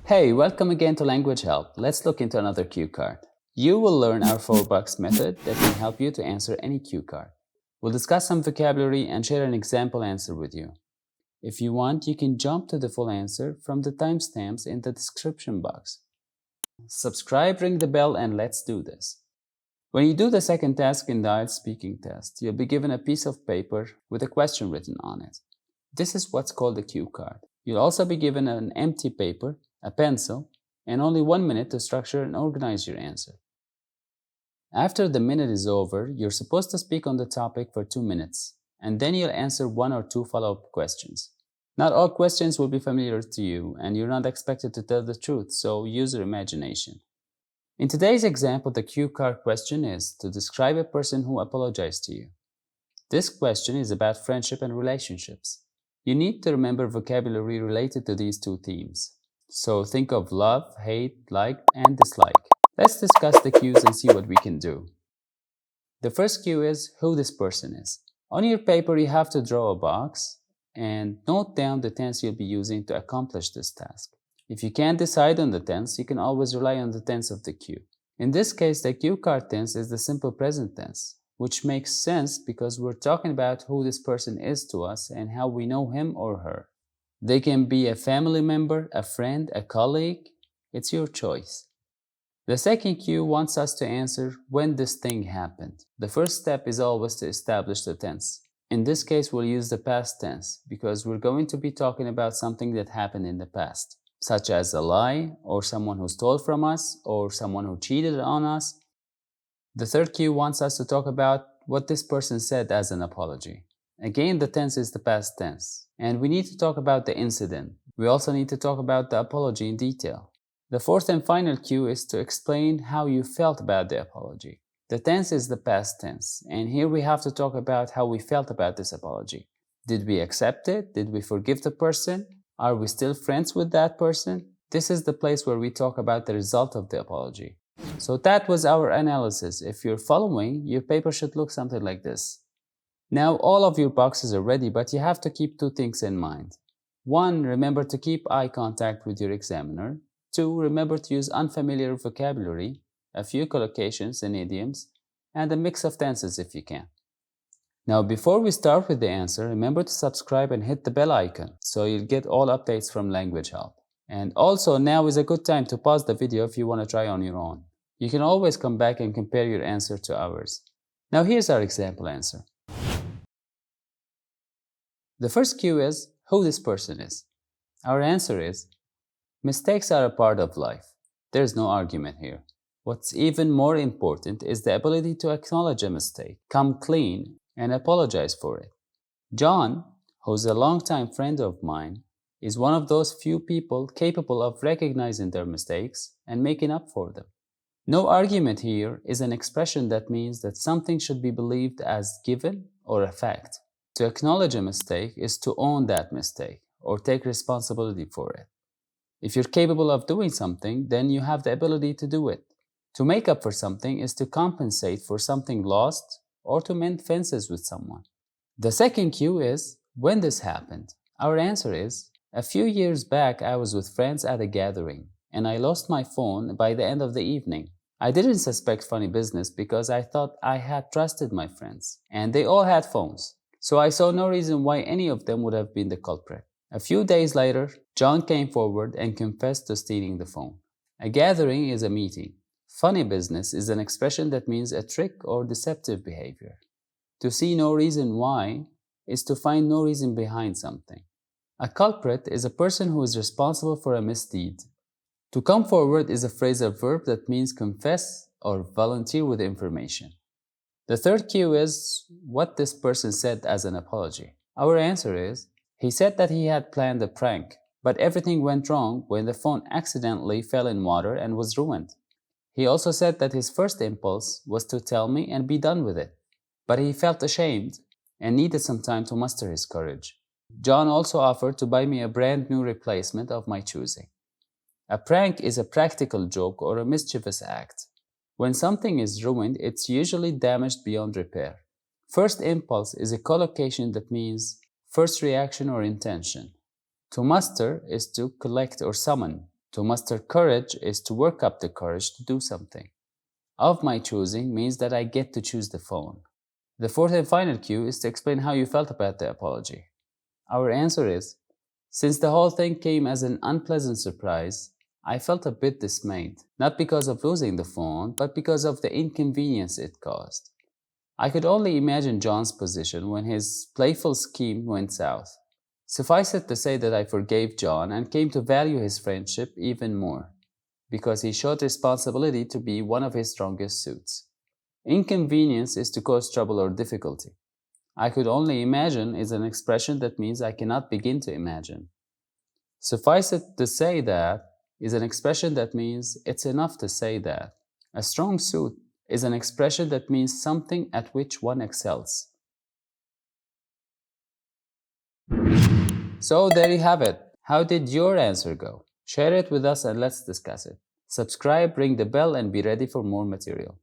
Hey, welcome again to Language Help. Let's look into another cue card. You will learn our 4-box method that can help you to answer any cue card. We'll discuss some vocabulary and share an example answer with you. If you want, you can jump to the full answer from the timestamps in the description box. Subscribe, ring the bell, and let's do this. When you do the second task in the IELTS speaking test, you'll be given a piece of paper with a question written on it. This is what's called a cue card. You'll also be given an empty paper, a pencil, and only 1 minute to structure and organize your answer. After the minute is over, you're supposed to speak on the topic for 2 minutes, and then you'll answer 1 or 2 follow-up questions. Not all questions will be familiar to you, and you're not expected to tell the truth, so use your imagination. In today's example, the cue card question is to describe a person who apologized to you. This question is about friendship and relationships. You need to remember vocabulary related to these two themes. So think of love, hate, like, and dislike. Let's discuss the cues and see what we can do. The first cue is who this person is. On your paper, you have to draw a box and note down the tense you'll be using to accomplish this task. If you can't decide on the tense, you can always rely on the tense of the cue. In this case, the cue card tense is the simple present tense, which makes sense because we're talking about who this person is to us and how we know him or her. They can be a family member, a friend, a colleague. It's your choice. The second cue wants us to answer when this thing happened. The first step is always to establish the tense. In this case, we'll use the past tense because we're going to be talking about something that happened in the past, such as a lie, or someone who stole from us, or someone who cheated on us. The third cue wants us to talk about what this person said as an apology. Again, the tense is the past tense, and we need to talk about the incident. We also need to talk about the apology in detail. The fourth and final cue is to explain how you felt about the apology. The tense is the past tense, and here we have to talk about how we felt about this apology. Did we accept it? Did we forgive the person? Are we still friends with that person? This is the place where we talk about the result of the apology. So that was our analysis. If you're following, your paper should look something like this. Now all of your boxes are ready, but you have to keep 2 things in mind. 1. Remember to keep eye contact with your examiner. 2. Remember to use unfamiliar vocabulary, a few collocations and idioms, and a mix of tenses if you can. Now before we start with the answer, remember to subscribe and hit the bell icon so you'll get all updates from Language Help. And also now is a good time to pause the video if you want to try on your own. You can always come back and compare your answer to ours. Now here's our example answer. The first cue is who this person is. Our answer is, mistakes are a part of life. There's no argument here. What's even more important is the ability to acknowledge a mistake, come clean, and apologize for it. John, who's a longtime friend of mine, is one of those few people capable of recognizing their mistakes and making up for them. No argument here is an expression that means that something should be believed as given or a fact. To acknowledge a mistake is to own that mistake or take responsibility for it. If you're capable of doing something, then you have the ability to do it. To make up for something is to compensate for something lost or to mend fences with someone. The second cue is when this happened. Our answer is, a few years back I was with friends at a gathering and I lost my phone by the end of the evening. I didn't suspect funny business because I thought I had trusted my friends and they all had phones. So I saw no reason why any of them would have been the culprit. A few days later, John came forward and confessed to stealing the phone. A gathering is a meeting. Funny business is an expression that means a trick or deceptive behavior. To see no reason why is to find no reason behind something. A culprit is a person who is responsible for a misdeed. To come forward is a phrasal verb that means confess or volunteer with information. The third cue is what this person said as an apology. Our answer is, he said that he had planned a prank, but everything went wrong when the phone accidentally fell in water and was ruined. He also said that his first impulse was to tell me and be done with it, but he felt ashamed and needed some time to muster his courage. John also offered to buy me a brand new replacement of my choosing. A prank is a practical joke or a mischievous act. When something is ruined, it's usually damaged beyond repair. First impulse is a collocation that means first reaction or intention. To muster is to collect or summon. To muster courage is to work up the courage to do something. Of my choosing means that I get to choose the phone. The fourth and final cue is to explain how you felt about the apology. Our answer is, since the whole thing came as an unpleasant surprise, I felt a bit dismayed, not because of losing the phone, but because of the inconvenience it caused. I could only imagine John's position when his playful scheme went south. Suffice it to say that I forgave John and came to value his friendship even more, because he showed responsibility to be one of his strongest suits. Inconvenience is to cause trouble or difficulty. I could only imagine is an expression that means I cannot begin to imagine. Suffice it to say that is an expression that means it's enough to say that. A strong suit is an expression that means something at which one excels. So there you have it. How did your answer go? Share it with us and let's discuss it. Subscribe, ring the bell, and be ready for more material.